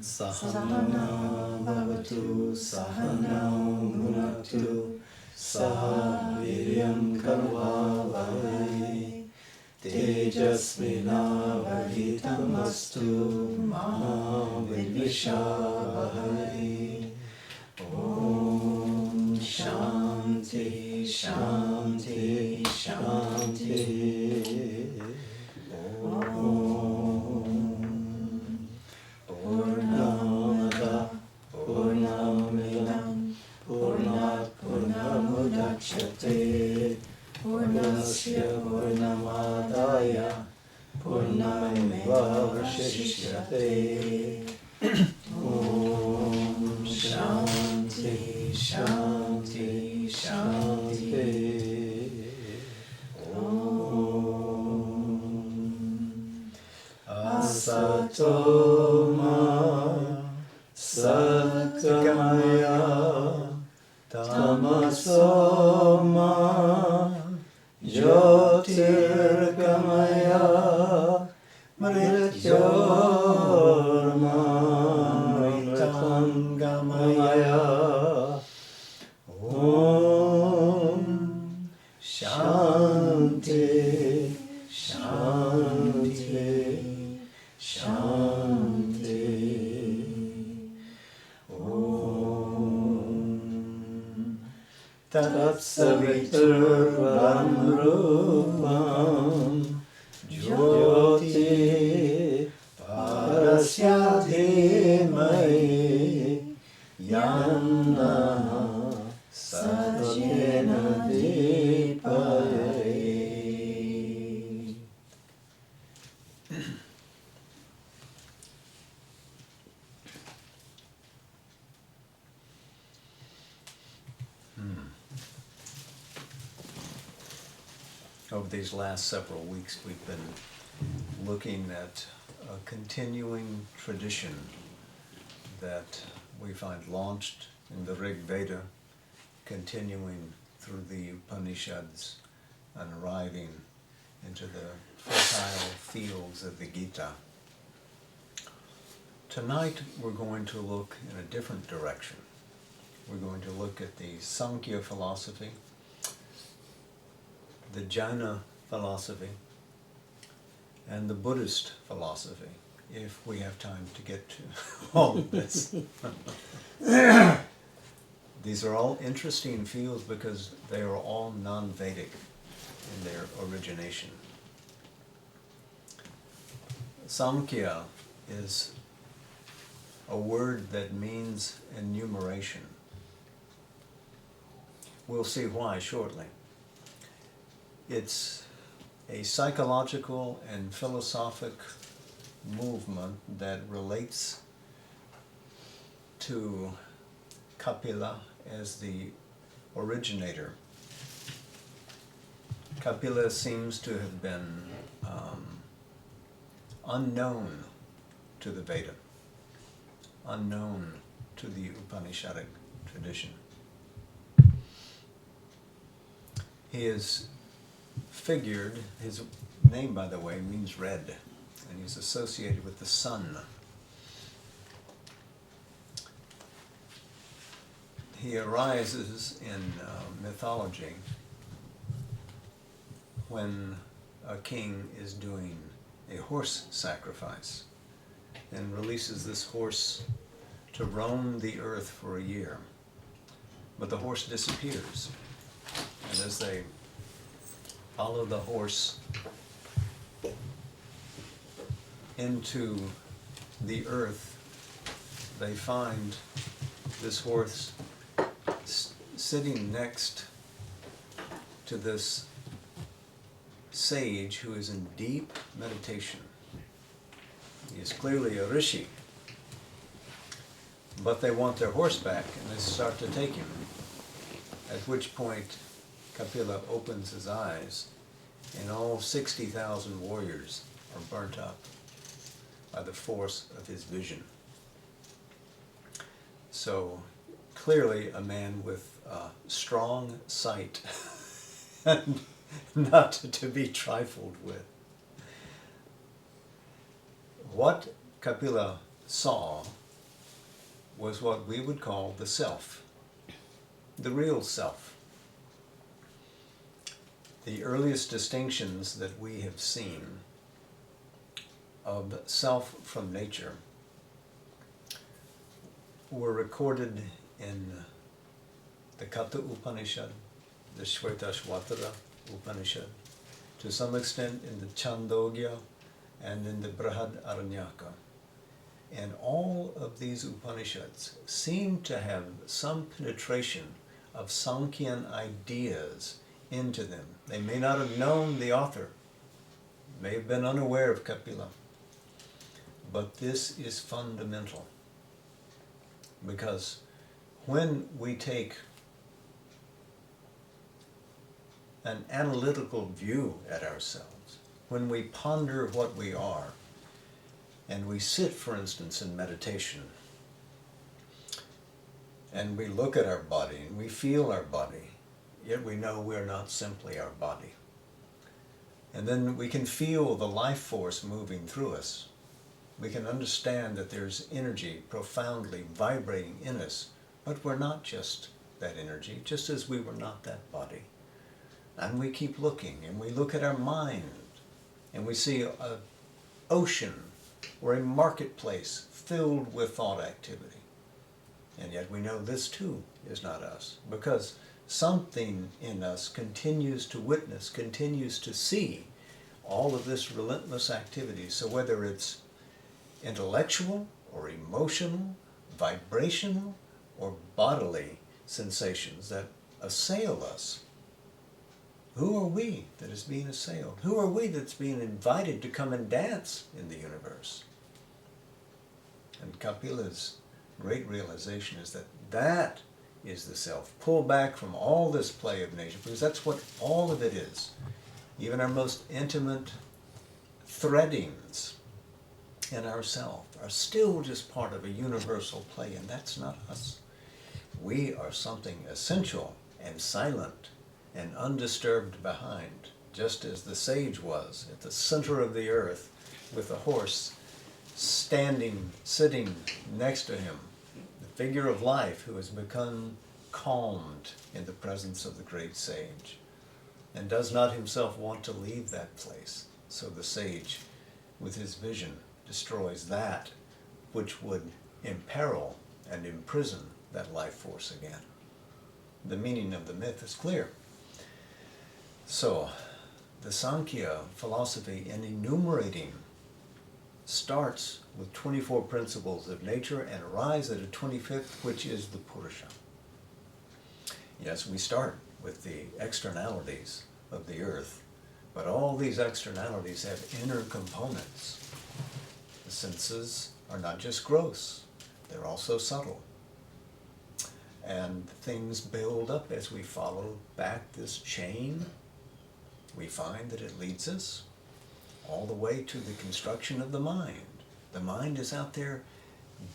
Sahana bhavatu sahanau bhunaktu saha viryam karvavahai tejasvinavadhitamastu ma vidvishavahai. Om Shanti Shanti Shanti. Purnamada Purnamidam Purnat Purnamudachyate Purnasya Purnamadaya Purnamevavashishyate. Om Shanti Shanti Shanti. Asato ma satgamaya tamaso ma jyotirgamaya mrityormamritangamaya. Om Shanti Shanti Shanti. Om Tatsaviturvam Rupam Jyoti Parasya Dhimahi over these last several weeks, we've been looking at a continuing tradition that we find launched in the Rig Veda, continuing through the Upanishads, and arriving into the fertile fields of the Gita. Tonight we're going to look in a different direction. We're going to look at the Samkhya philosophy, the Jaina philosophy, and the Buddhist philosophy, if we have time to get to all of this. These are all interesting fields because they are all non-Vedic in their origination. Samkhya is a word that means enumeration. We'll see why shortly. It's a psychological and philosophic movement that relates to Kapila as the originator. Kapila seems to have been unknown to the Veda, unknown to the Upanishadic tradition. He is figured, his name, by the way, means red, and he's associated with the sun. He arises in mythology when a king is doing a horse sacrifice and releases this horse to roam the earth for a year. But the horse disappears, and as they follow the horse into the earth, they find this horse sitting next to this sage who is in deep meditation. He is clearly a rishi, but they want their horse back and they start to take him, at which point Kapila opens his eyes and all 60,000 warriors are burnt up by the force of his vision. So clearly a man with strong sight and not to be trifled with. What Kapila saw was what we would call the self, the real self. The earliest distinctions that we have seen of self from nature were recorded in the Katha Upanishad, the Shvetashvatara Upanishad, to some extent in the Chandogya and in the Brihad Aranyaka. And all of these Upanishads seem to have some penetration of Sankhyan ideas into them. They may not have known the author, may have been unaware of Kapila, but this is fundamental, because when we take an analytical view at ourselves, when we ponder what we are, and we sit, for instance, in meditation, and we look at our body and we feel our body, yet we know we're not simply our body. And then we can feel the life force moving through us. We can understand that there's energy profoundly vibrating in us, but we're not just that energy, just as we were not that body. And we keep looking, and we look at our mind, and we see an ocean or a marketplace filled with thought activity. And yet we know this too is not us, because something in us continues to witness, continues to see all of this relentless activity. So whether it's intellectual or emotional, vibrational or bodily sensations that assail us, who are we that is being assailed? Who are we that's being invited to come and dance in the universe? And Kapila's great realization is that that is the self. Pull back from all this play of nature, because that's what all of it is. even our most intimate threadings in ourself are still just part of a universal play, and that's not us. We are something essential and silent and undisturbed behind, just as the sage was at the center of the earth with the horse sitting next to him, the figure of life who has become calmed in the presence of the great sage and does not himself want to leave that place. So the sage, with his vision, destroys that which would imperil and imprison that life force again. The meaning of the myth is clear. So, the Samkhya philosophy in enumerating starts with 24 principles of nature and arrives at a 25th, which is the Purusha. Yes, we start with the externalities of the earth, but all these externalities have inner components. The senses are not just gross, they're also subtle. And things build up as we follow back this chain. We find that it leads us all the way to the construction of the mind. The mind is out there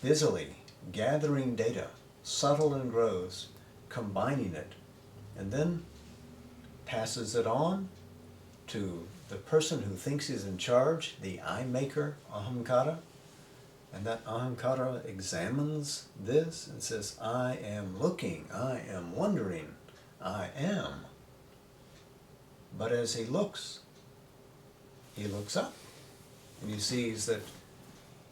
busily gathering data, subtle and gross, combining it, and then passes it on to the person who thinks he's in charge, the I-maker, ahamkara. And that ahamkara examines this and says, I am looking, I am wondering, I am. But as he looks up and he sees that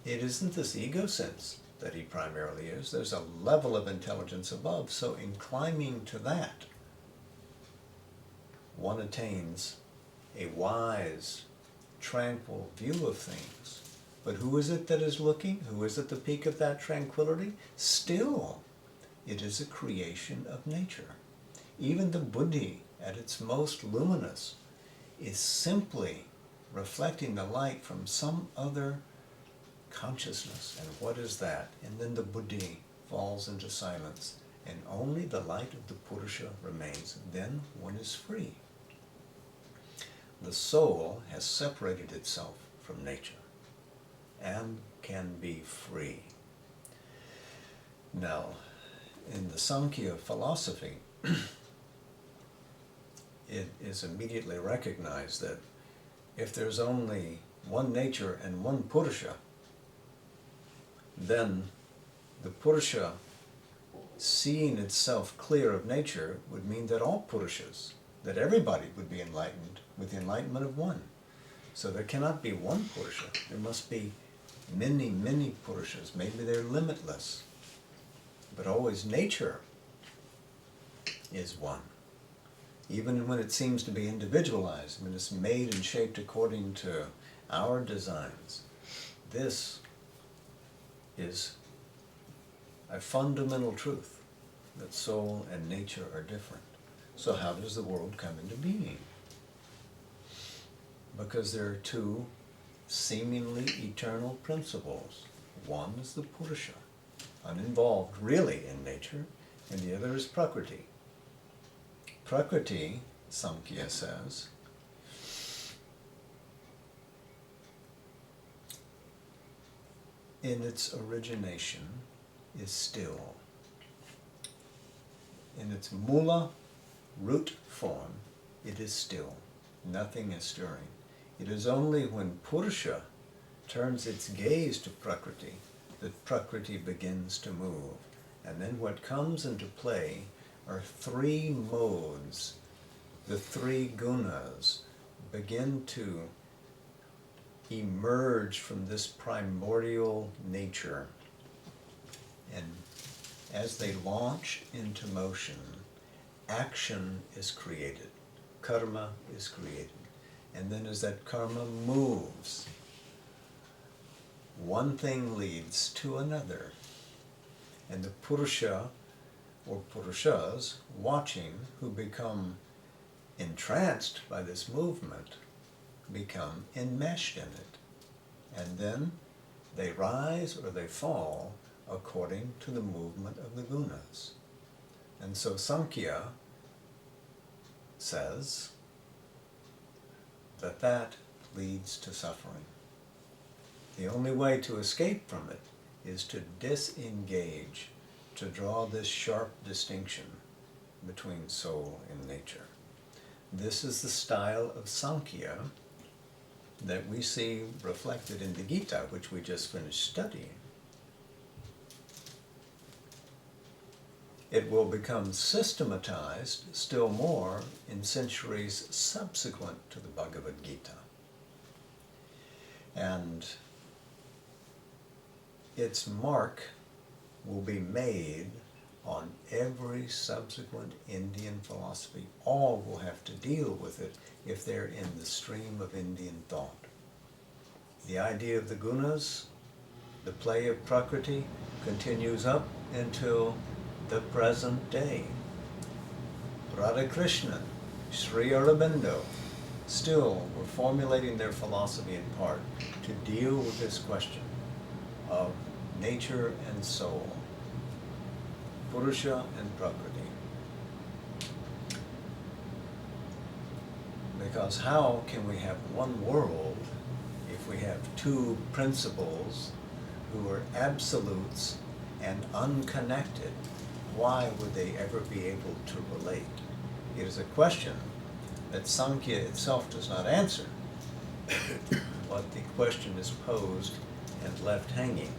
it isn't this ego sense that he primarily is. There's a level of intelligence above. So in climbing to that, one attains a wise, tranquil view of things. But who is it that is looking? Who is at the peak of that tranquility? Still, it is a creation of nature. Even the buddhi, at its most luminous, is simply reflecting the light from some other consciousness. And what is that? And then the buddhi falls into silence, and only the light of the Purusha remains. Then one is free. The soul has separated itself from nature and can be free. Now, in the Samkhya philosophy, it is immediately recognized that if there's only one nature and one Purusha, then the Purusha seeing itself clear of nature would mean that all Purushas, that everybody would be enlightened with the enlightenment of one. So there cannot be one Purusha. There must be many, many Purushas. Maybe they're limitless. But always nature is one. Even when it seems to be individualized, when it's made and shaped according to our designs, this is a fundamental truth, that soul and nature are different. So how does the world come into being? Because there are two seemingly eternal principles. One is the Purusha, uninvolved really in nature, and the other is Prakriti. Prakriti, Samkhya says, in its origination is still. In its mula, root form, it is still. Nothing is stirring. It is only when Purusha turns its gaze to Prakriti that Prakriti begins to move. And then what comes into play are three modes. The three gunas begin to emerge from this primordial nature. And as they launch into motion, action is created, karma is created. And then as that karma moves, one thing leads to another. And the Purusha or Purushas watching, who become entranced by this movement, become enmeshed in it. And then they rise or they fall according to the movement of the gunas. And so Samkhya says that leads to suffering. The only way to escape from it is to disengage, to draw this sharp distinction between soul and nature. This is the style of Samkhya that we see reflected in the Gita, which we just finished studying. It will become systematized still more in centuries subsequent to the Bhagavad Gita. And its mark will be made on every subsequent Indian philosophy. All will have to deal with it if they're in the stream of Indian thought. The idea of the gunas, the play of Prakriti, continues up until the present day. Radhakrishnan, Sri Aurobindo, still were formulating their philosophy in part to deal with this question of nature and soul, Purusha and Prakriti. Because how can we have one world if we have two principles who are absolutes and unconnected? Why would they ever be able to relate? It is a question that Samkhya itself does not answer, but the question is posed and left hanging.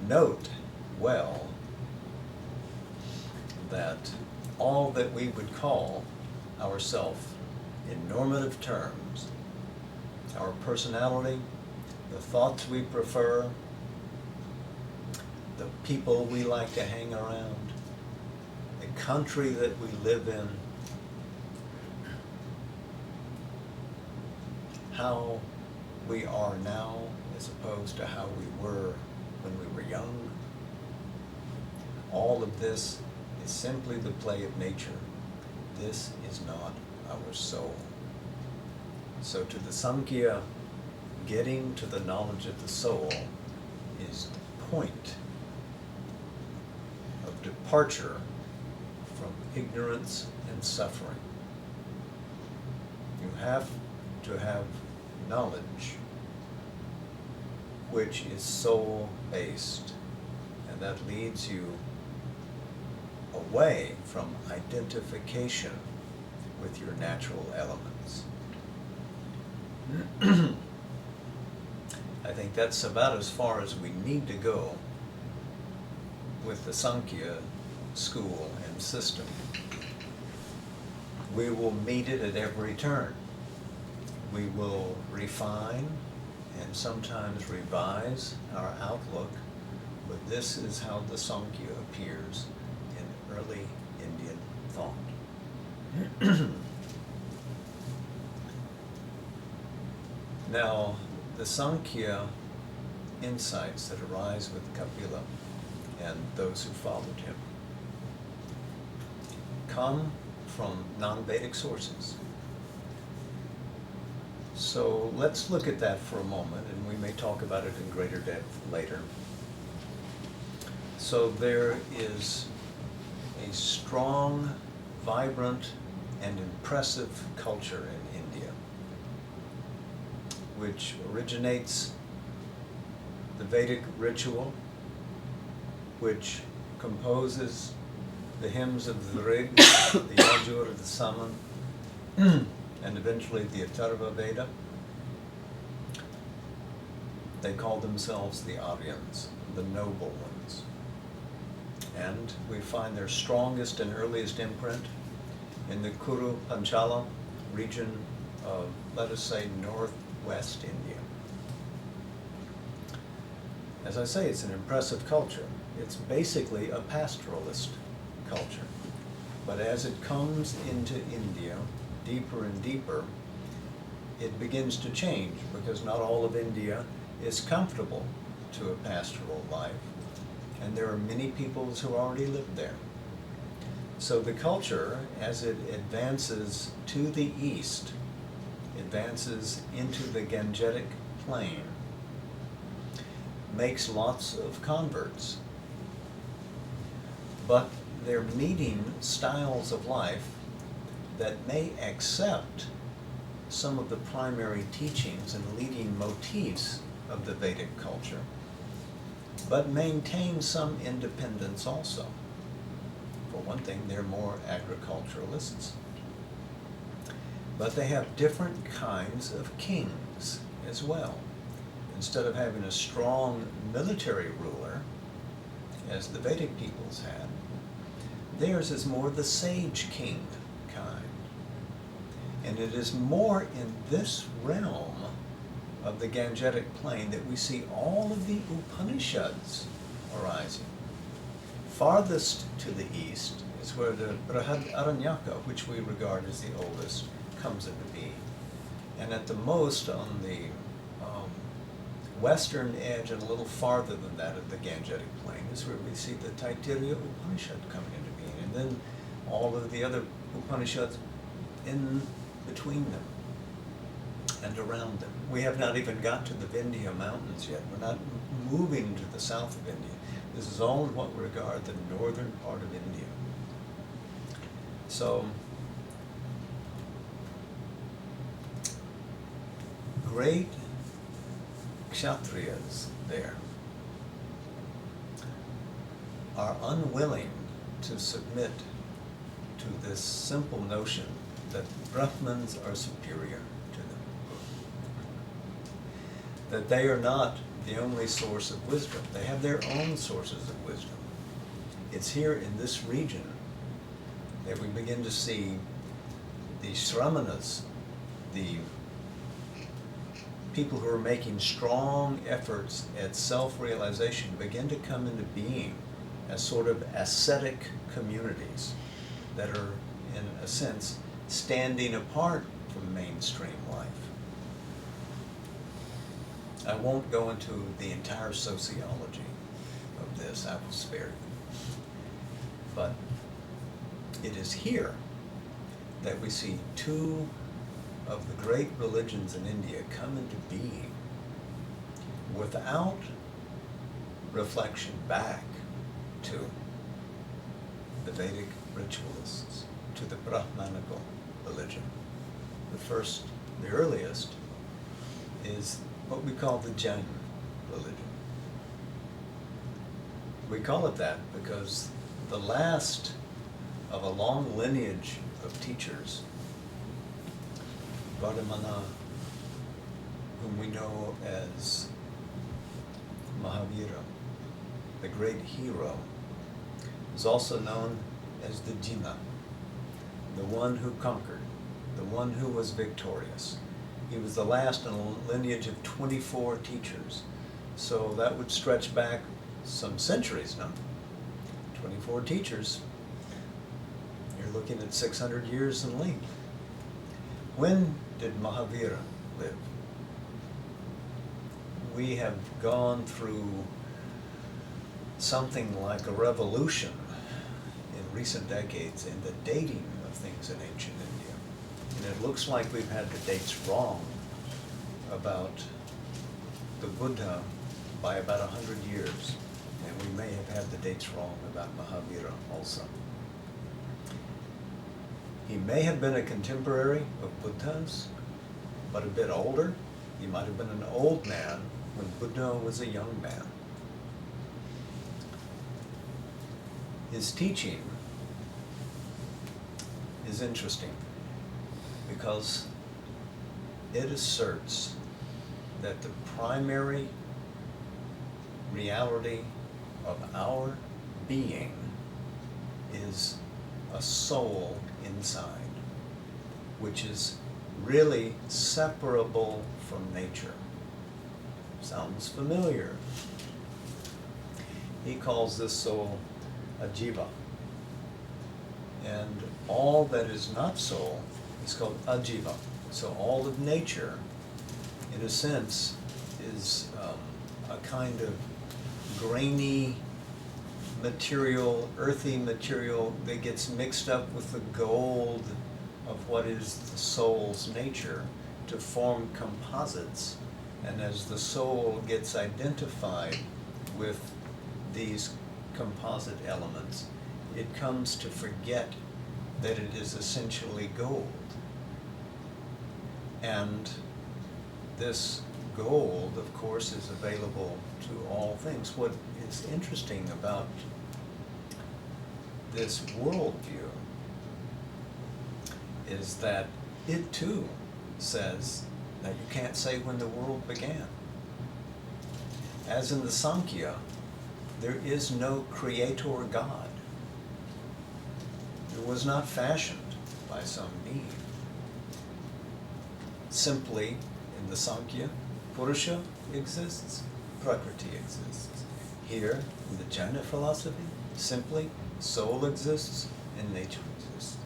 Note well that all that we would call ourself in normative terms, our personality, the thoughts we prefer, the people we like to hang around, the country that we live in, how we are now as opposed to how we were when we were young. All of this is simply the play of nature. This is not our soul. So to the Samkhya, getting to the knowledge of the soul is the point of departure from ignorance and suffering. You have to have knowledge which is soul-based, and that leads you away from identification with your natural elements. I think that's about as far as we need to go with the Samkhya school and system. We will meet it at every turn. We will refine and sometimes revise our outlook, but this is how the Samkhya appears in early Indian thought. Now, the Samkhya insights that arise with Kapila and those who followed him come from non-Vedic sources. So let's look at that for a moment, and we may talk about it in greater depth later. So there is a strong, vibrant, and impressive culture in India, which originates the Vedic ritual, which composes the hymns of the Rig, the Yajur, the Saman, and eventually the Atharva Veda. They call themselves the Aryans, the noble ones. And we find their strongest and earliest imprint in the Kuru Panchala region of, let us say, northwest India. As I say, it's an impressive culture. It's basically a pastoralist culture. But as it comes into India, deeper and deeper, it begins to change, because not all of India is comfortable to a pastoral life, and there are many peoples who already live there. So the culture, as it advances to the east, advances into the Gangetic plain, makes lots of converts. But they're meeting styles of life that may accept some of the primary teachings and leading motifs of the Vedic culture, but maintain some independence also. For one thing, they're more agriculturalists. But they have different kinds of kings as well. Instead of having a strong military ruler, as the Vedic peoples had, theirs is more the sage king kind. And it is more in this realm of the Gangetic plain that we see all of the Upanishads arising. Farthest to the east is where the Aranyaka, which we regard as the oldest, comes into being. And at the most on the western edge and a little farther than that of the Gangetic plain is where we see the Taittiriya Upanishad coming into being. And then all of the other Upanishads in between them and around them. We have not even got to the Vindhya mountains yet. We're not moving to the south of India. This is all in what we regard the northern part of India. So, great Kshatriyas there are unwilling to submit to this simple notion that Brahmins are superior to them, that they are not the only source of wisdom. They have their own sources of wisdom. It's here in this region that we begin to see the Shramanas, the people who are making strong efforts at self-realization, begin to come into being as sort of ascetic communities that are, in a sense, standing apart from mainstream life. I won't go into the entire sociology of this, I will spare you. But it is here that we see two of the great religions in India come into being without reflection back to the Vedic ritualists, to the Brahmanical religion. The first, the earliest, is what we call the Jain religion. We call it that because the last of a long lineage of teachers, Vardhamana, whom we know as Mahavira, the great hero, is also known as the Jina, the one who conquered, the one who was victorious. He was the last in a lineage of 24 teachers. So that would stretch back some centuries now. 24 teachers, you're looking at 600 years in length. When did Mahavira live? We have gone through something like a revolution in recent decades in the dating of things in ancient India. And it looks like we've had the dates wrong about the Buddha by about 100 years. And we may have had the dates wrong about Mahavira also. He may have been a contemporary of Buddha's, but a bit older. He might have been an old man when Buddha was a young man. His teaching is interesting because it asserts that the primary reality of our being is a soul inside, which is really separable from nature. Sounds familiar. He calls this soul a jiva. And all that is not soul is called ajiva. So all of nature, in a sense, is a kind of grainy material, earthy material that gets mixed up with the gold of what is the soul's nature to form composites. And as the soul gets identified with these composite elements, it comes to forget that it is essentially gold. And this gold, of course, is available to all things. What is interesting about this worldview is that it too says that you can't say when the world began. As in the Samkhya, there is no creator God. It was not fashioned by some being. Simply, in the Samkhya, Purusha exists, Prakriti exists. Here, in the Jaina philosophy, simply, soul exists and nature exists.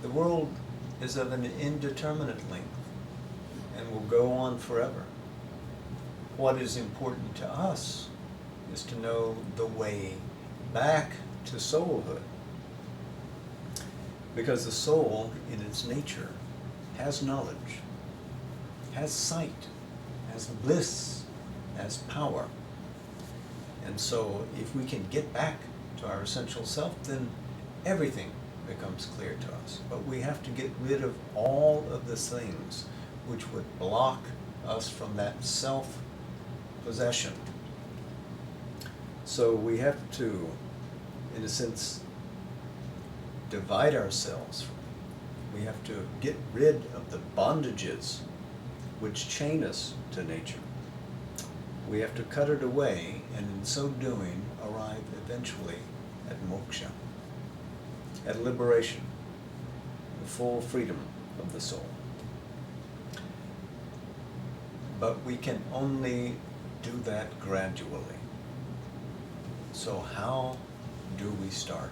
The world is of an indeterminate length and will go on forever. What is important to us is to know the way back to soulhood. Because the soul, in its nature, has knowledge, has sight, has bliss, has power. And so if we can get back to our essential self, then everything becomes clear to us. But we have to get rid of all of the things which would block us from that self-possession. So we have to, in a sense, divide ourselves. We have to get rid of the bondages which chain us to nature. We have to cut it away, and in so doing, arrive eventually at moksha, at liberation, the full freedom of the soul. But we can only do that gradually. So how do we start?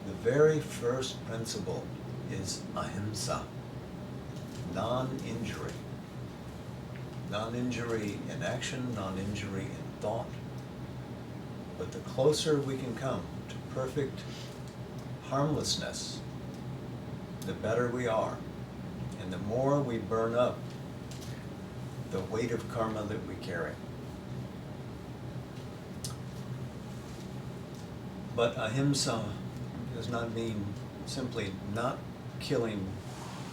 The very first principle is ahimsa, non-injury. Non-injury in action, non-injury in thought. But the closer we can come to perfect harmlessness, the better we are. And the more we burn up the weight of karma that we carry. But ahimsa does not mean simply not killing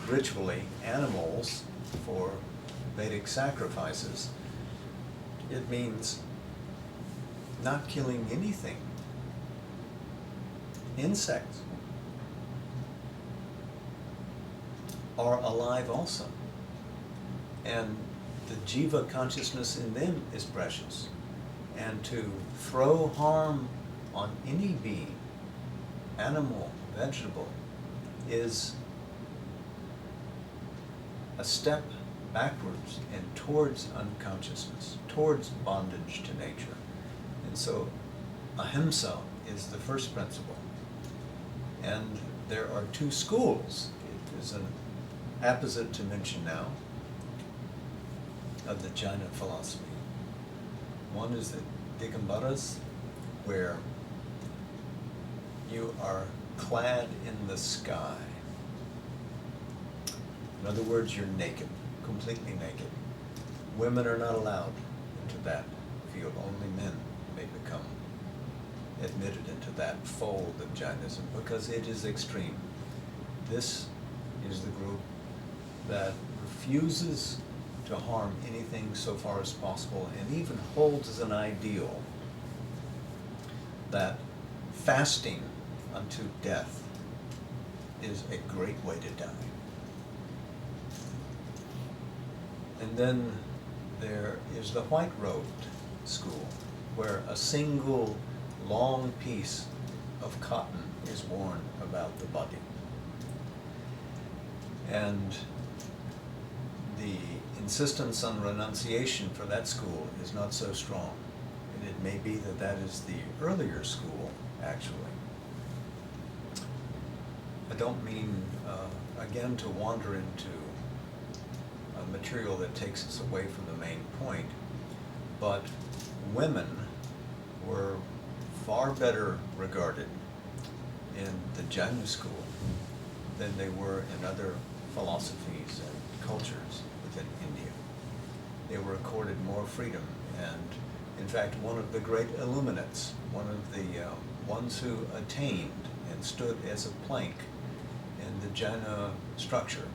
ritually animals for Vedic sacrifices. It means not killing anything. Insects are alive also. And the jiva consciousness in them is precious. And to throw harm on any being, animal, vegetable, is a step backwards and towards unconsciousness, towards bondage to nature. And so ahimsa is the first principle. And there are two schools. It is an apposite to mention now of the Jaina philosophy. One is the Digambaras, where you are clad in the sky. In other words, you're naked, completely naked. Women are not allowed into that field. Only men may become admitted into that fold of Jainism because it is extreme. This is the group that refuses to harm anything so far as possible, and even holds as an ideal that fasting unto death is a great way to die. And then there is the white-robed school, where a single long piece of cotton is worn about the body. And the insistence on renunciation for that school is not so strong. And it may be that that is the earlier school, actually. I don't mean, again, to wander into a material that takes us away from the main point, but women were far better regarded in the Jaina school than they were in other philosophies and cultures within India. They were accorded more freedom, and in fact one of the great illuminates, one of the ones who attained and stood as a plank in the Jaina structure,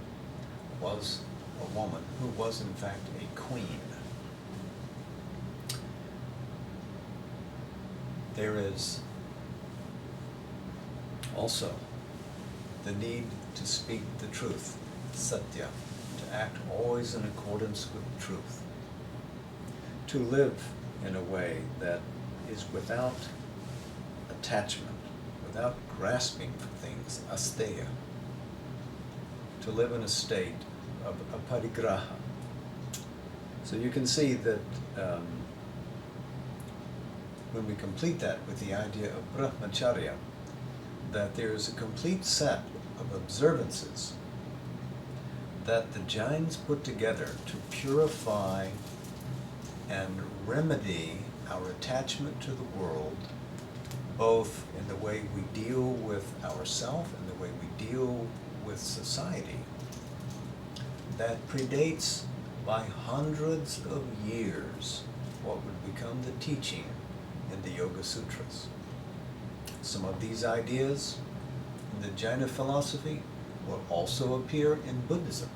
was a woman who was in fact a queen. There is also the need to speak the truth, satya, to act always in accordance with truth, to live in a way that is without attachment, without grasping for things, asteya, to live in a state of aparigraha. So you can see that when we complete that with the idea of brahmacharya, that there is a complete set of observances that the Jains put together to purify and remedy our attachment to the world, both in the way we deal with ourselves and the way we deal with society, that predates by hundreds of years what would become the teaching in the Yoga Sutras. Some of these ideas in the Jaina philosophy will also appear in Buddhism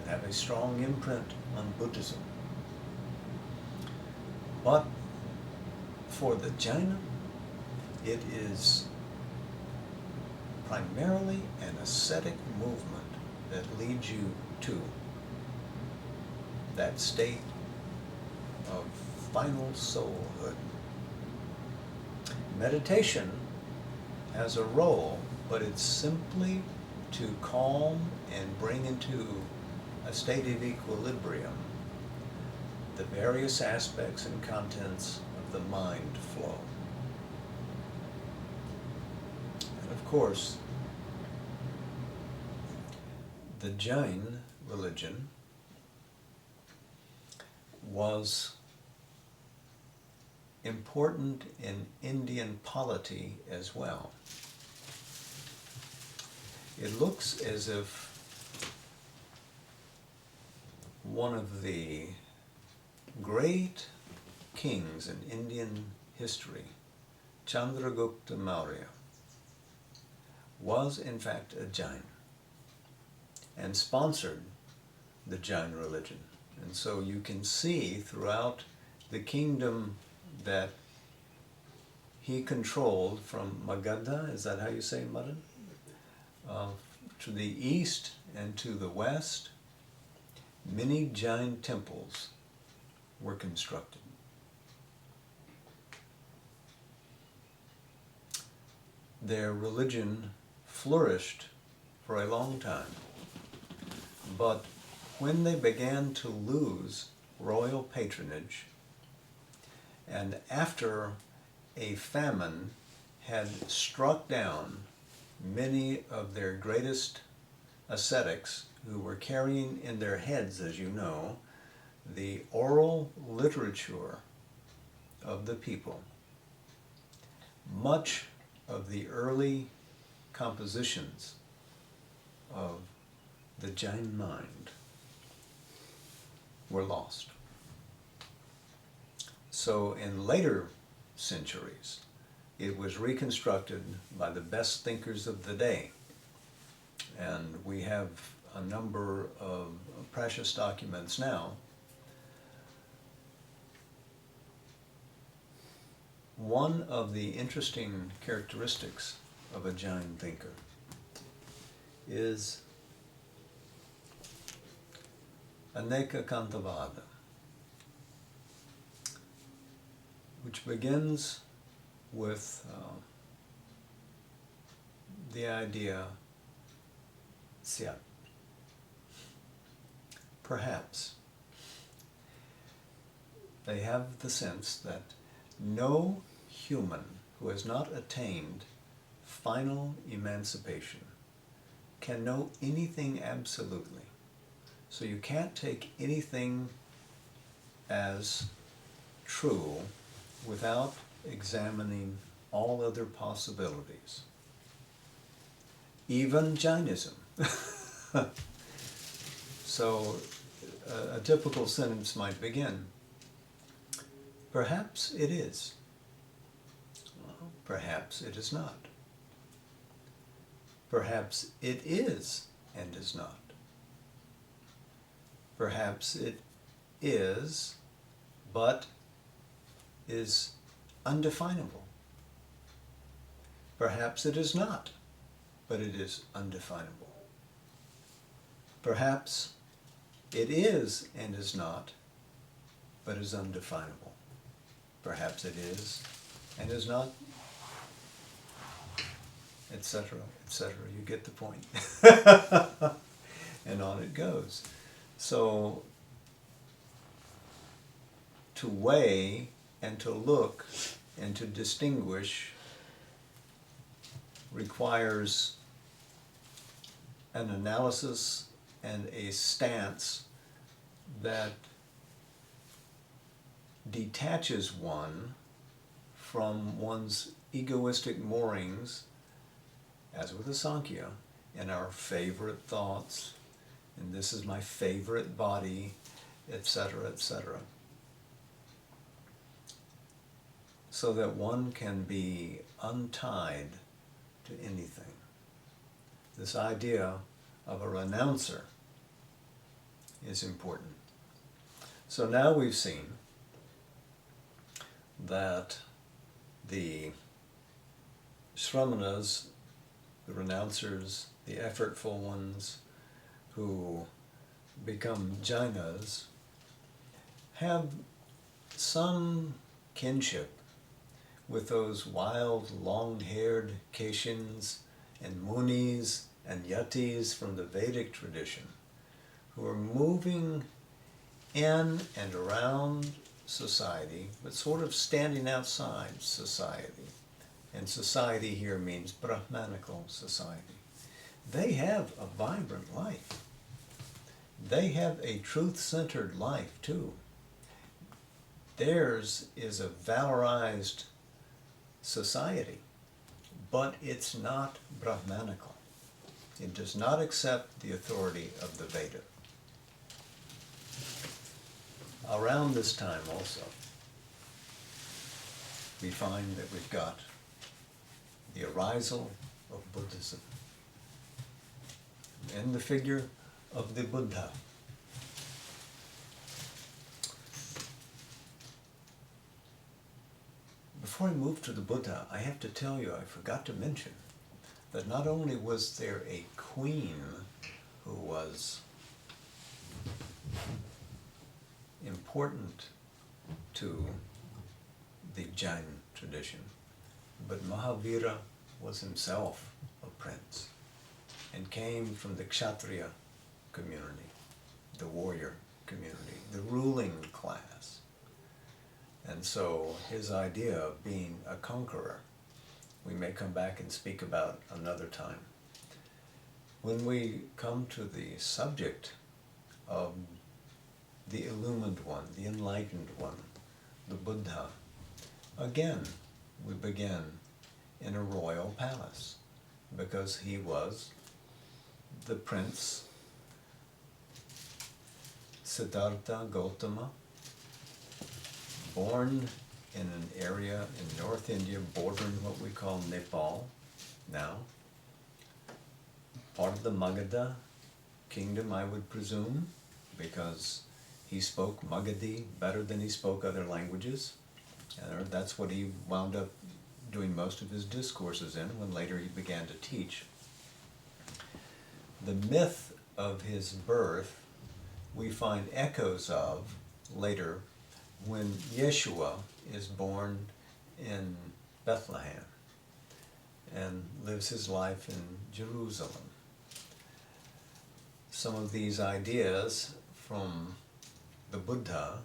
and have a strong imprint on Buddhism. But for the Jaina, it is primarily an ascetic movement that leads you to that state of final soulhood. Meditation has a role, but it's simply to calm and bring into a state of equilibrium the various aspects and contents of the mind flow. And of course, the Jain religion was important in Indian polity as well. It looks as if one of the great kings in Indian history, Chandragupta Maurya, was in fact a Jain and sponsored the Jain religion. And so you can see throughout the kingdom that he controlled from Magadha, is that how you say Madan? To the east and to the west, many Jain temples were constructed. Their religion flourished for a long time, but when they began to lose royal patronage, and after a famine had struck down many of their greatest ascetics who were carrying in their heads, as you know, the oral literature of the people, much of the early compositions of the Jain mind were lost. So in later centuries, it was reconstructed by the best thinkers of the day. And we have a number of precious documents now. One of the interesting characteristics of a Jain thinker is Aneka Kantavada, which begins with the idea syat, perhaps. They have the sense that no human who has not attained final emancipation can know anything absolutely. So you can't take anything as true without examining all other possibilities. Even Jainism. So a typical sentence might begin, perhaps it is. Well, perhaps it is not. Perhaps it is and is not. Perhaps it is, but is undefinable. Perhaps it is not, but it is undefinable. Perhaps it is and is not, but is undefinable. Perhaps it is and is not, etc., etc. You get the point. And on it goes. So, to weigh and to look and to distinguish requires an analysis and a stance that detaches one from one's egoistic moorings, as with the Samkhya, and our favorite thoughts, and this is my favorite body, etc., etc. So that one can be untied to anything. This idea of a renouncer is important. So now we've seen that the Shramanas, the renouncers, the effortful ones who become Jainas, have some kinship with those wild, long-haired Keshins and Munis and Yatis from the Vedic tradition, who are moving in and around society, but sort of standing outside society. And society here means Brahmanical society. They have a vibrant life. They have a truth-centered life too. Theirs is a valorized society, but it's not Brahmanical. It does not accept the authority of the Veda. Around this time also, we find that we've got the arisal of Buddhism in the figure of the Buddha. Before I move to the Buddha, I have to tell you, I forgot to mention that not only was there a queen who was important to the Jain tradition, but Mahavira was himself a prince and came from the Kshatriya community, the warrior community, the ruling class. And so his idea of being a conqueror, we may come back and speak about another time. When we come to the subject of the illumined one, the enlightened one, the Buddha, again, we begin in a royal palace, because he was the prince Siddhartha Gautama, born in an area in North India bordering what we call Nepal now, part of the Magadha kingdom, I would presume, because he spoke Magadhi better than he spoke other languages. And that's what he wound up doing most of his discourses in when later he began to teach. The myth of his birth we find echoes of later when Yeshua is born in Bethlehem and lives his life in Jerusalem. Some of these ideas from the Buddha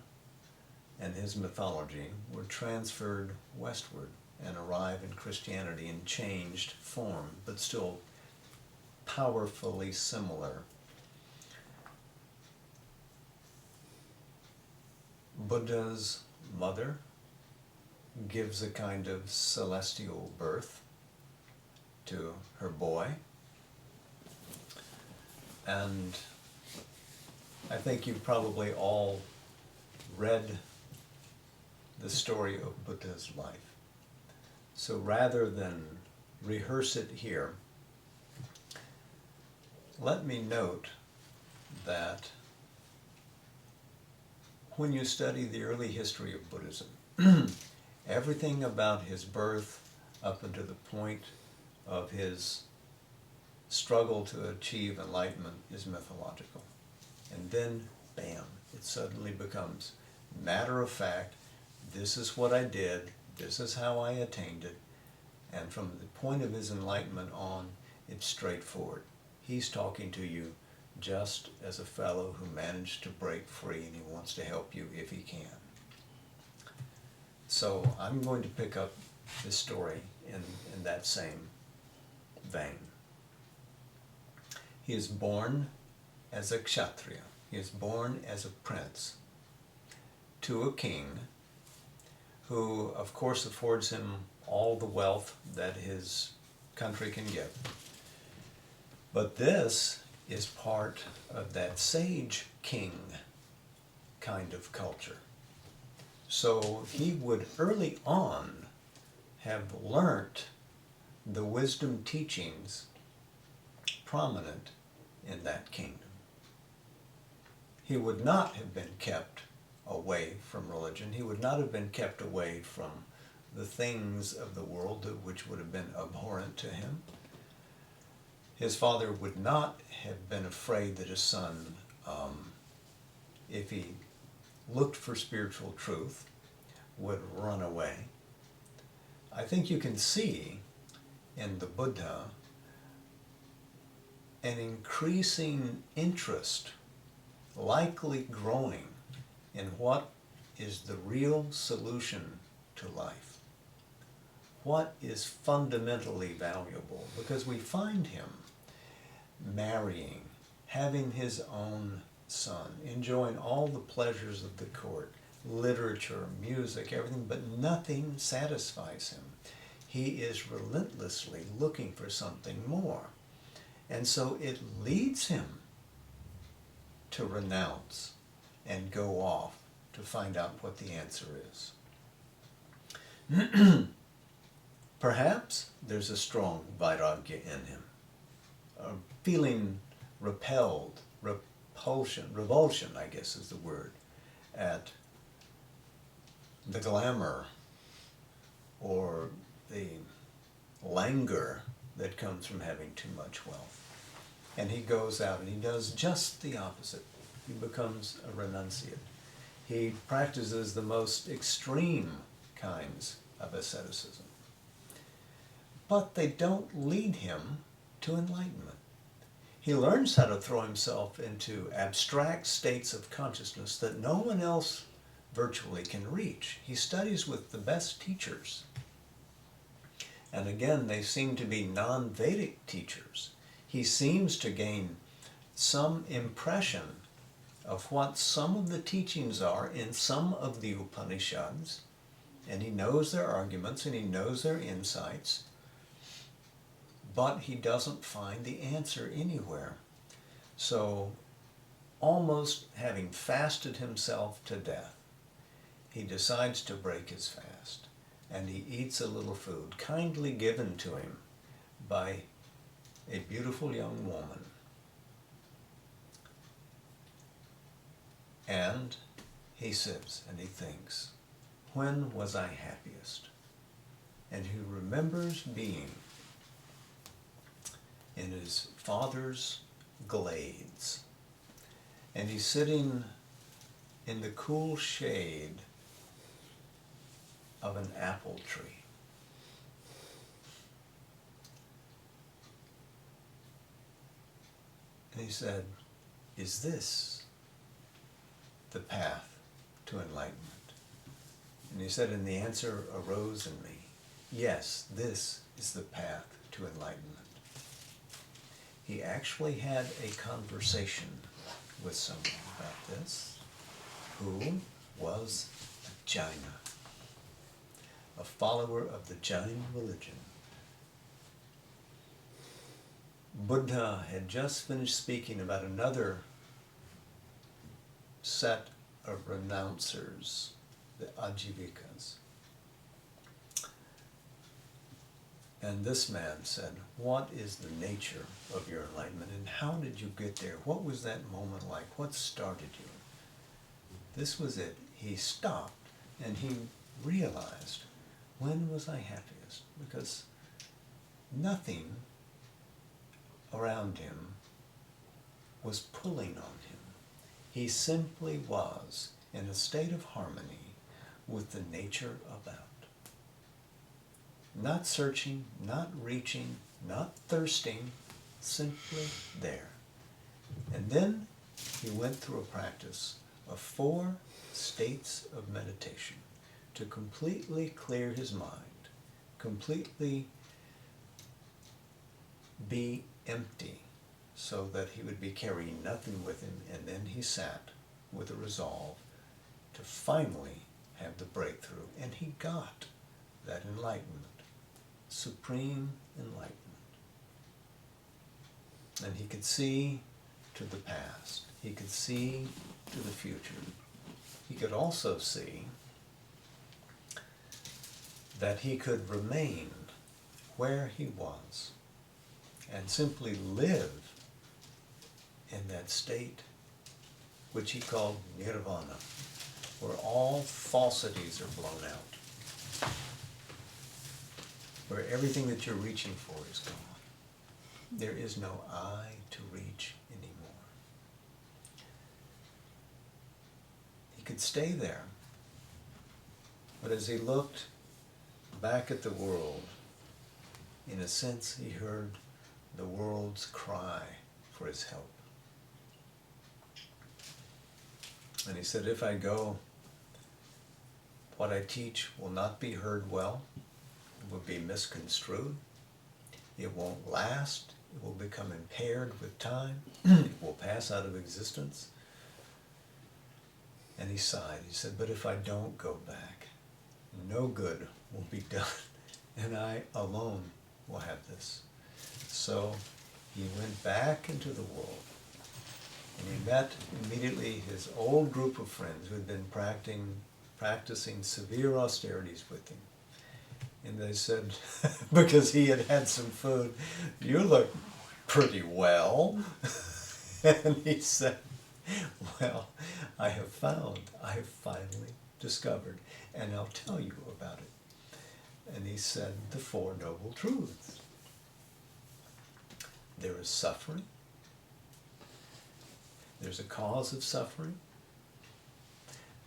and his mythology were transferred westward and arrive in Christianity in changed form, but still powerfully similar. Buddha's mother gives a kind of celestial birth to her boy, and I think you've probably all read the story of Buddha's life. So rather than rehearse it here, let me note that when you study the early history of Buddhism, everything about his birth up until the point of his struggle to achieve enlightenment is mythological. And then, bam, it suddenly becomes matter of fact, this is what I did, this is how I attained it, and from the point of his enlightenment on, it's straightforward. He's talking to you just as a fellow who managed to break free, and he wants to help you if he can. So I'm going to pick up this story in that same vein. He is born as a kshatriya. He is born as a prince to a king who, of course, affords him all the wealth that his country can give. But this is part of that sage king kind of culture. So he would early on have learnt the wisdom teachings prominent in that kingdom. He would not have been kept away from religion. He would not have been kept away from the things of the world which would have been abhorrent to him. His father would not have been afraid that his son, if he looked for spiritual truth, would run away. I think you can see in the Buddha an increasing interest, likely growing, in what is the real solution to life. What is fundamentally valuable? Because we find him marrying, having his own son, enjoying all the pleasures of the court, literature, music, everything, but nothing satisfies him. He is relentlessly looking for something more. And so it leads him to renounce and go off to find out what the answer is. Perhaps there's a strong vairagya in him, feeling repelled, revulsion, I guess is the word, at the glamour or the languor that comes from having too much wealth. And he goes out and he does just the opposite. He becomes a renunciate. He practices the most extreme kinds of asceticism. But they don't lead him to enlightenment. He learns how to throw himself into abstract states of consciousness that no one else virtually can reach. He studies with the best teachers. And again, they seem to be non-Vedic teachers. He seems to gain some impression of what some of the teachings are in some of the Upanishads, and he knows their arguments and he knows their insights, but he doesn't find the answer anywhere. So, almost having fasted himself to death, he decides to break his fast, and he eats a little food kindly given to him by a beautiful young woman. And he sits and he thinks, when was I happiest? And he remembers being in his father's glades. And he's sitting in the cool shade of an apple tree. And he said, is this the path to enlightenment? And he said, and the answer arose in me, yes, this is the path to enlightenment. He actually had a conversation with someone about this, who was a Jaina, a follower of the Jain religion. Buddha had just finished speaking about another set of renouncers, the Ajivikas. And this man said, what is the nature of your enlightenment and how did you get there? What was that moment like? What started you? This was it. He stopped and he realized, when was I happiest? Because nothing around him was pulling on him. He simply was in a state of harmony with the nature about. Not searching, not reaching, not thirsting, simply there. And then he went through a practice of 4 states of meditation to completely clear his mind, completely be empty, so that he would be carrying nothing with him. And then he sat with a resolve to finally have the breakthrough. And he got that enlightenment, supreme enlightenment. And he could see to the past. He could see to the future. He could also see that he could remain where he was and simply live in that state which he called nirvana, where all falsities are blown out, where everything that you're reaching for is gone. There is no I to reach anymore. He could stay there, but as he looked back at the world, in a sense he heard the world's cry for his help. And he said, if I go, what I teach will not be heard well, it will be misconstrued, it won't last, it will become impaired with time, it will pass out of existence. And he sighed. He said, but if I don't go back, no good will be done, and I alone will have this. So he went back into the world, and he met immediately his old group of friends who had been practicing severe austerities with him. And they said, because he had had some food, you look pretty well. And he said, well, I have finally discovered, and I'll tell you about it. And he said the 4 Noble Truths. There is suffering. There's a cause of suffering.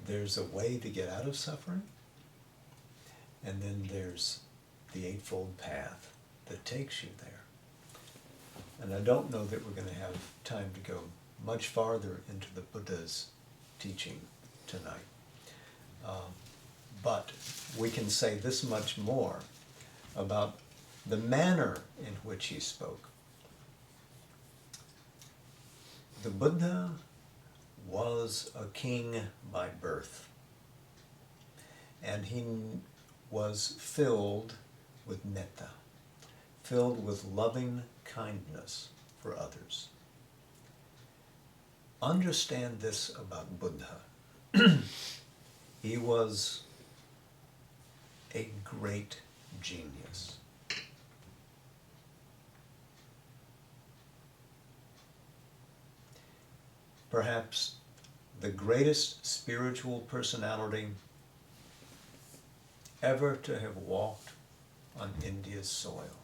There's a way to get out of suffering. And then there's the Eightfold Path that takes you there. And I don't know that we're going to have time to go much farther into the Buddha's teaching tonight. But we can say this much more about the manner in which he spoke. The Buddha was a king by birth, and he was filled with metta, filled with loving kindness for others. Understand this about Buddha. He was a great genius. Perhaps the greatest spiritual personality ever to have walked on India's soil.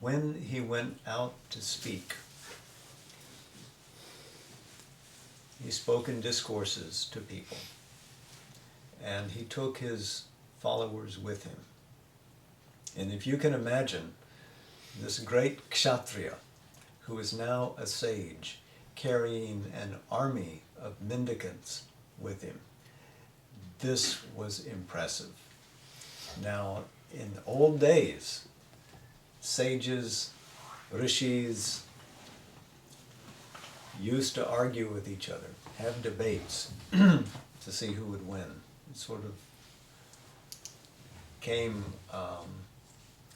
When he went out to speak, he spoke in discourses to people, and he took his followers with him. And if you can imagine this great kshatriya, who is now a sage, carrying an army of mendicants with him, this was impressive. Now, in old days, sages, rishis, used to argue with each other, have debates to see who would win. It sort of came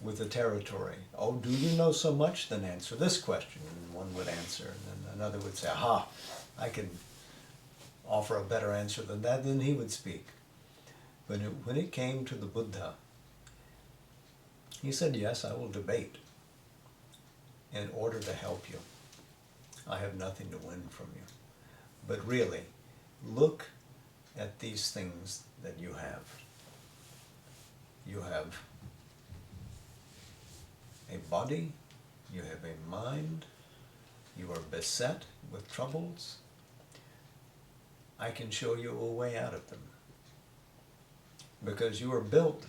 with the territory. Oh, do you know so much? Then answer this question. And one would answer, and then another would say, aha, I can offer a better answer than that. Then he would speak. But when it came to the Buddha, he said, yes, I will debate. in order to help you. I have nothing to win from you. But really, look at these things that you have. You have a body, you have a mind, you are beset with troubles. I can show you a way out of them. Because you are built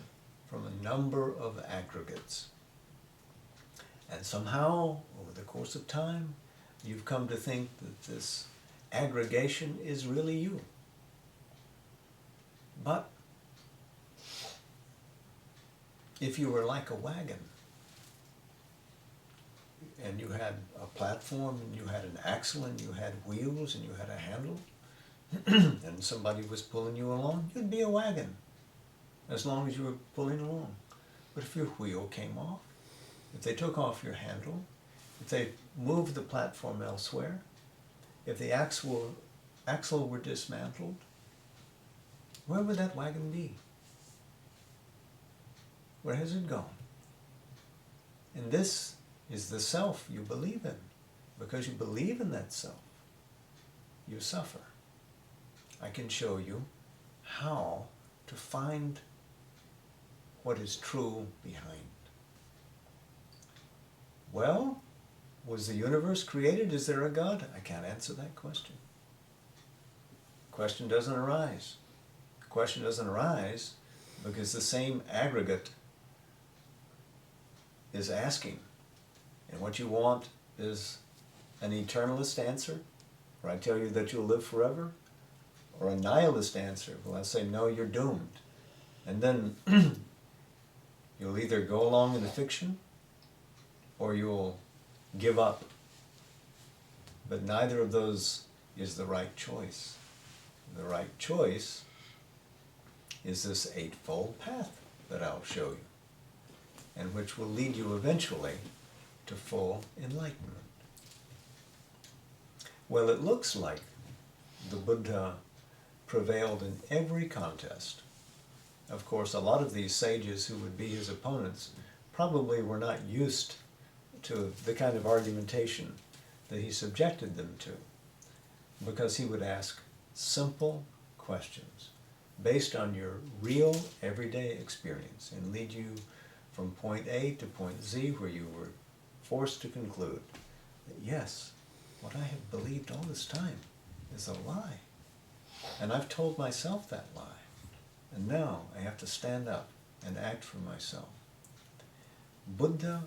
from a number of aggregates. And somehow, over the course of time, you've come to think that this aggregation is really you. But if you were like a wagon, and you had a platform, and you had an axle, and you had wheels, and you had a handle, and somebody was pulling you along, you'd be a wagon, as long as you were pulling along. But if your wheel came off, if they took off your handle, if they moved the platform elsewhere, if the axle were dismantled, where would that wagon be? Where has it gone? And this is the self you believe in. Because you believe in that self, you suffer. I can show you how to find what is true behind. Well, was the universe created? Is there a God? I can't answer that question. The question doesn't arise. The question doesn't arise because the same aggregate is asking. And what you want is an eternalist answer, where I tell you that you'll live forever, or a nihilist answer, where I say, no, you're doomed. And then you'll either go along in the fiction, or you'll give up. But neither of those is the right choice. The right choice is this eightfold path that I'll show you, and which will lead you eventually to full enlightenment. Well, it looks like the Buddha prevailed in every contest. Of course, a lot of these sages who would be his opponents probably were not used to the kind of argumentation that he subjected them to, because he would ask simple questions based on your real everyday experience and lead you from point A to point Z, where you were forced to conclude that yes, what I have believed all this time is a lie. And I've told myself that lie. And now I have to stand up and act for myself. Buddha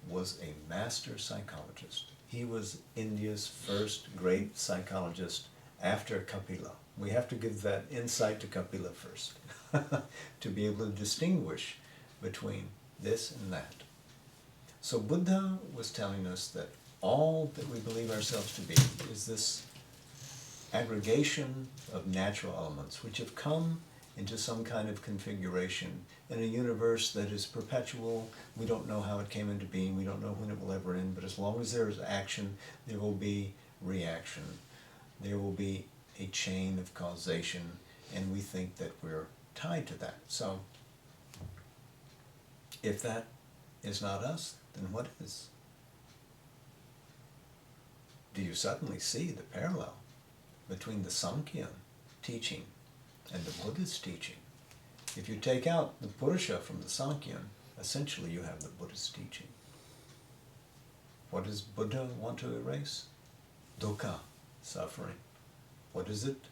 was a master psychologist. He was India's first great psychologist after Kapila. We have to give that insight to Kapila first to be able to distinguish between this and that. So Buddha was telling us that all that we believe ourselves to be is this aggregation of natural elements which have come into some kind of configuration in a universe that is perpetual. We don't know how it came into being, we don't know when it will ever end, but as long as there is action, there will be reaction. There will be a chain of causation, and we think that we're tied to that. So, if that is not us, then what is? Do you suddenly see the parallel between the Samkhya teaching and the Buddhist teaching? If you take out the Purusha from the Samkhya, essentially you have the Buddhist teaching. What does Buddha want to erase? Dukkha, suffering. What is it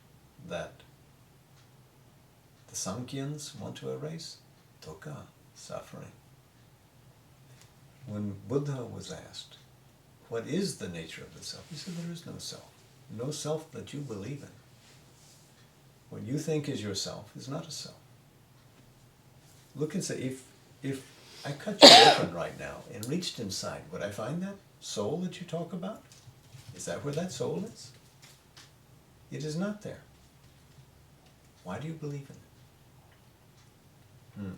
that the Samkhyans want to erase? Dukkha, suffering. When Buddha was asked, what is the nature of the self? He said, there is no self. No self that you believe in. What you think is yourself is not a self. Look and say, if I cut you open right now and reached inside, would I find that soul that you talk about? Is that where that soul is? It is not there. Why do you believe in it?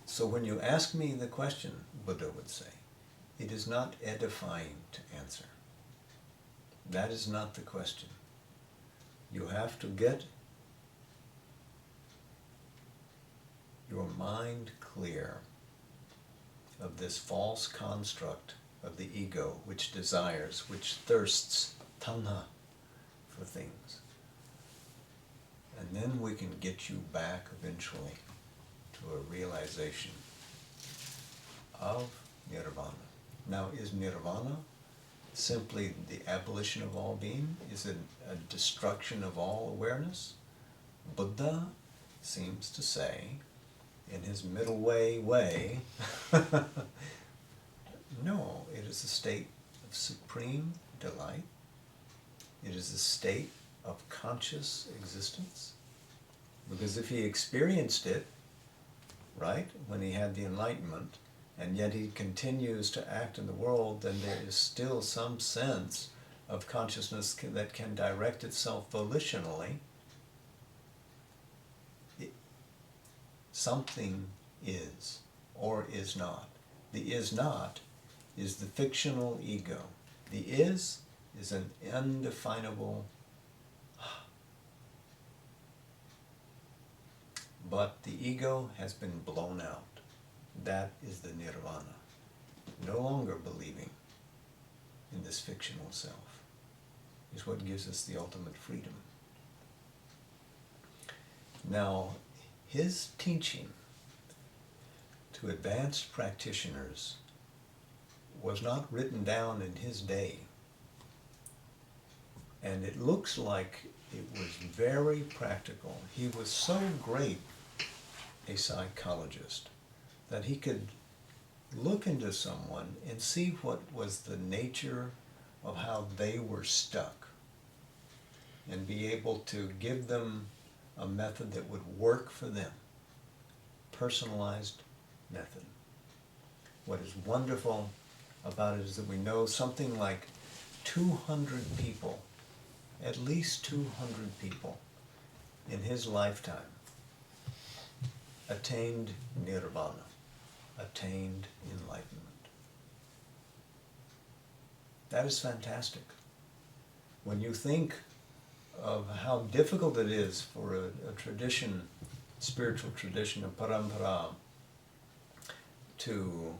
So when you ask me the question, Buddha would say, it is not edifying to answer. That is not the question. You have to get your mind clear of this false construct of the ego, which desires, which thirsts, tanha, for things. And then we can get you back eventually to a realization of nirvana. Now, is nirvana simply the abolition of all being? Is it a destruction of all awareness? Buddha seems to say, in his middle way, no, it is a state of supreme delight. It is a state of conscious existence. Because if he experienced it, right, when he had the enlightenment, and yet he continues to act in the world, then there is still some sense of consciousness that can direct itself volitionally. Something is or is not. The is not is the fictional ego. The is an undefinable, but the ego has been blown out. That is the nirvana. No longer believing in this fictional self is what gives us the ultimate freedom. Now, his teaching to advanced practitioners was not written down in his day. And it looks like it was very practical. He was so great a psychologist that he could look into someone and see what was the nature of how they were stuck and be able to give them a method that would work for them. Personalized method. What is wonderful about it is that we know something like 200 people, at least 200 people in his lifetime attained nirvana, attained enlightenment. That is fantastic. When you think of how difficult it is for a tradition, spiritual tradition of parampara, to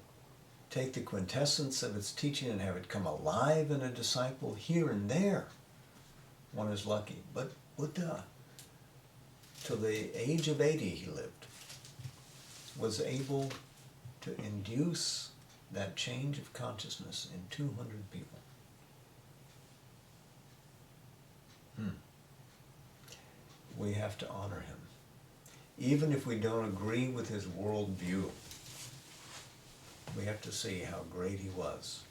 take the quintessence of its teaching and have it come alive in a disciple here and there, one is lucky. But Buddha, till the age of 80 he lived, was able to induce that change of consciousness in 200 people. We have to honor him. Even if we don't agree with his worldview, we have to see how great he was.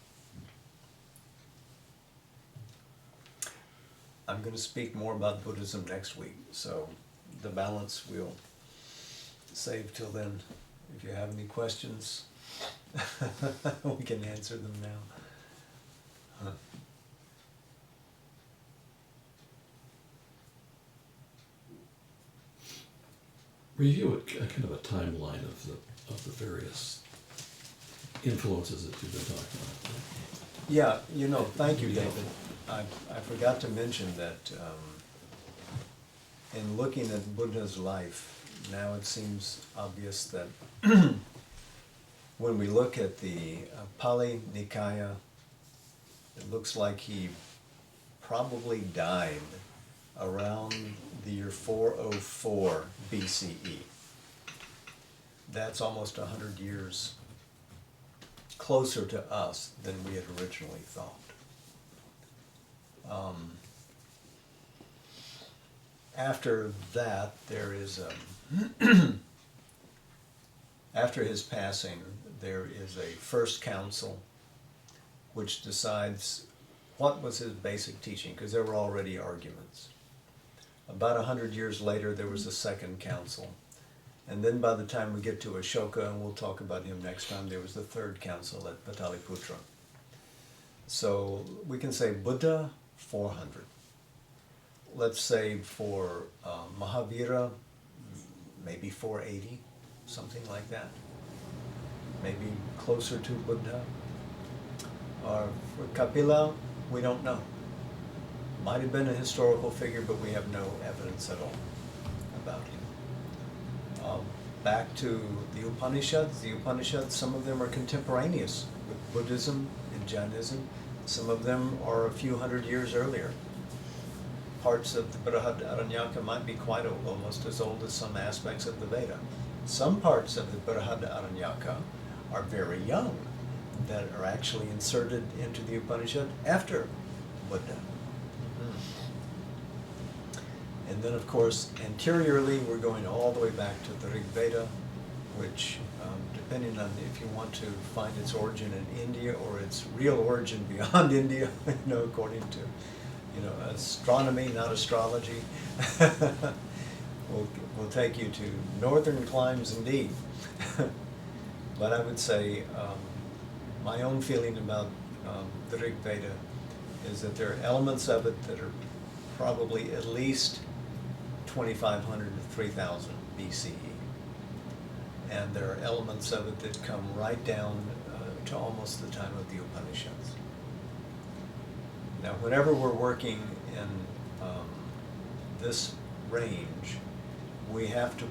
I'm going to speak more about Buddhism next week, so the balance we'll save till then. If you have any questions, we can answer them now. Review a kind of a timeline of the various influences that you've been talking about. Yeah, thank you, David. I forgot to mention that in looking at Buddha's life, now it seems obvious that when we look at the Pali Nikaya, it looks like he probably died around the year 404 BCE. That's almost 100 years closer to us than we had originally thought. After that, there is after his passing, there is a first council which decides what was his basic teaching, because there were already arguments. About 100 years later, there was a second council. And then by the time we get to Ashoka, and we'll talk about him next time, there was the third council at Pataliputra. So we can say Buddha, 400. Let's say for Mahavira, maybe 480, something like that. Maybe closer to Buddha. Or for Kapila, we don't know. Might have been a historical figure, but we have no evidence at all about him. back to the Upanishads. The Upanishads, some of them are contemporaneous with Buddhism and Jainism. Some of them are a few hundred years earlier. Parts of the Brihadaranyaka might be quite old, almost as old as some aspects of the Veda. Some parts of the Brihadaranyaka are very young, that are actually inserted into the Upanishad after Buddha. And then, of course, anteriorly, we're going all the way back to the Rig Veda, which, depending on if you want to find its origin in India or its real origin beyond India, according to, astronomy, not astrology, will take you to northern climes indeed. But I would say my own feeling about the Rig Veda is that there are elements of it that are probably at least 2,500 to 3,000 BCE. And there are elements of it that come right down to almost the time of the Upanishads. Now, whenever we're working in this range, we have to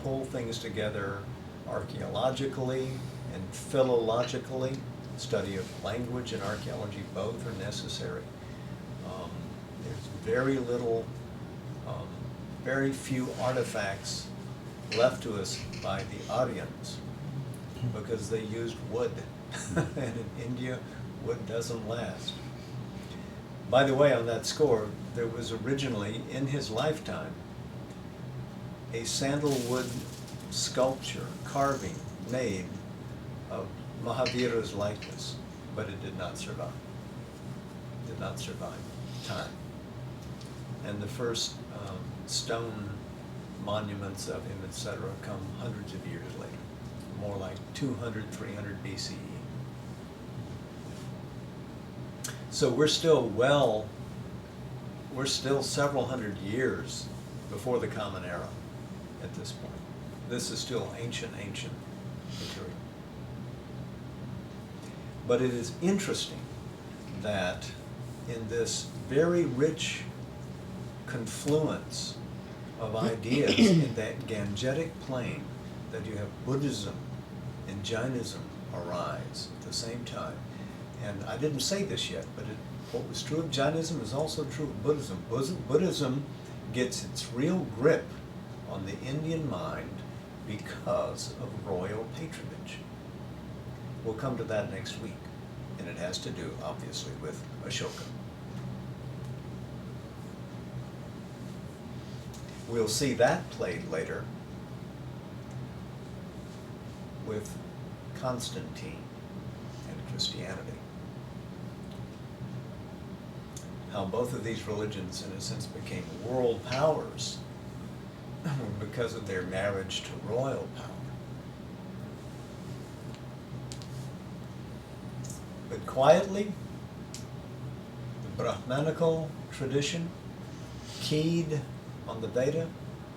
pull things together archaeologically and philologically. Study of language and archaeology both are necessary. There's very few artifacts left to us by the Aryans because they used wood. And in India, wood doesn't last. By the way, on that score, there was originally, in his lifetime, a sandalwood sculpture, carving, made of Mahavira's likeness, but it did not survive. Did not survive time. And the first stone monuments of him, etc., come hundreds of years later, more like 200, 300 BCE. So we're still several hundred years before the Common Era at this point. This is still ancient material. But it is interesting that in this very rich confluence of ideas in that Gangetic plane, that you have Buddhism and Jainism arise at the same time. And I didn't say this yet, but what was true of Jainism is also true of Buddhism. Buddhism gets its real grip on the Indian mind because of royal patronage. We'll come to that next week, and it has to do, obviously, with Ashoka. We'll see that played later with Constantine and Christianity. How both of these religions, in a sense, became world powers because of their marriage to royal power. But quietly, the Brahmanical tradition, keyed on the Veda,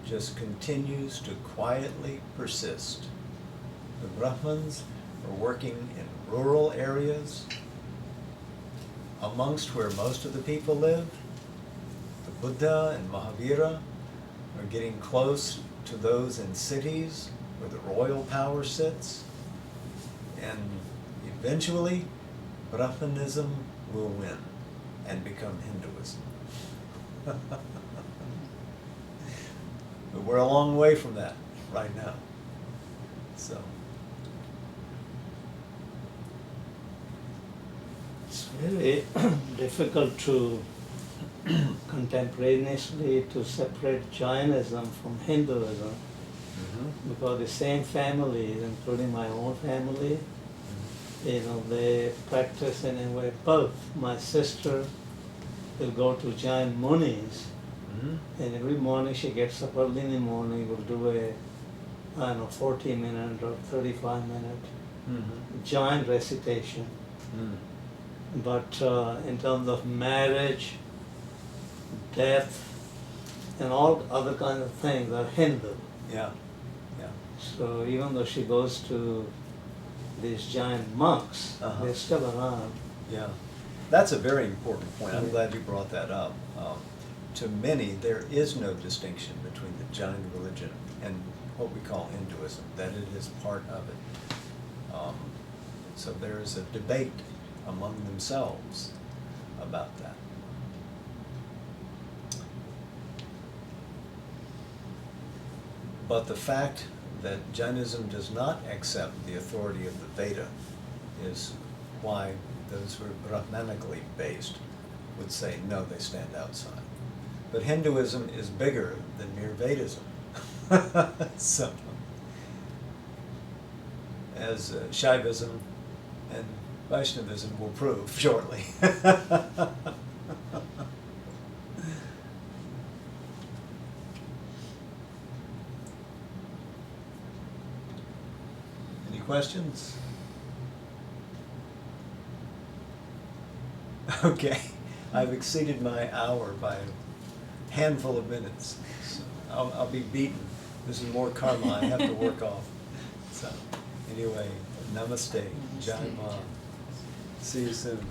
just continues to quietly persist. The Brahmins are working in rural areas, amongst where most of the people live. The Buddha and Mahavira are getting close to those in cities where the royal power sits. And eventually, Brahmanism will win and become Hinduism. But we're a long way from that right now. So. It's very difficult to contemporaneously to separate Jainism from Hinduism, because the same families, including my own family, they practice in a way both. My sister will go to Jain Munis, and every morning she gets up early in the morning, will do a 40-minute or 35-minute Jain recitation. But in terms of marriage, death, and all other kinds of things are Hindu. Yeah. So even though she goes to these giant monks, they're still around. Yeah. That's a very important point. I'm glad you brought that up. To many, there is no distinction between the Jain religion and what we call Hinduism, that it is part of it. So there is a debate among themselves about that. But the fact that Jainism does not accept the authority of the Veda is why those who are Brahmanically based would say, no, they stand outside. But Hinduism is bigger than mere Vedism. So, as Shaivism and Vaishnavism will prove shortly. Any questions? Okay, I've exceeded my hour by a handful of minutes. So I'll be beaten. This is more karma I have to work off. So anyway, namaste, Jai Ma. See you soon.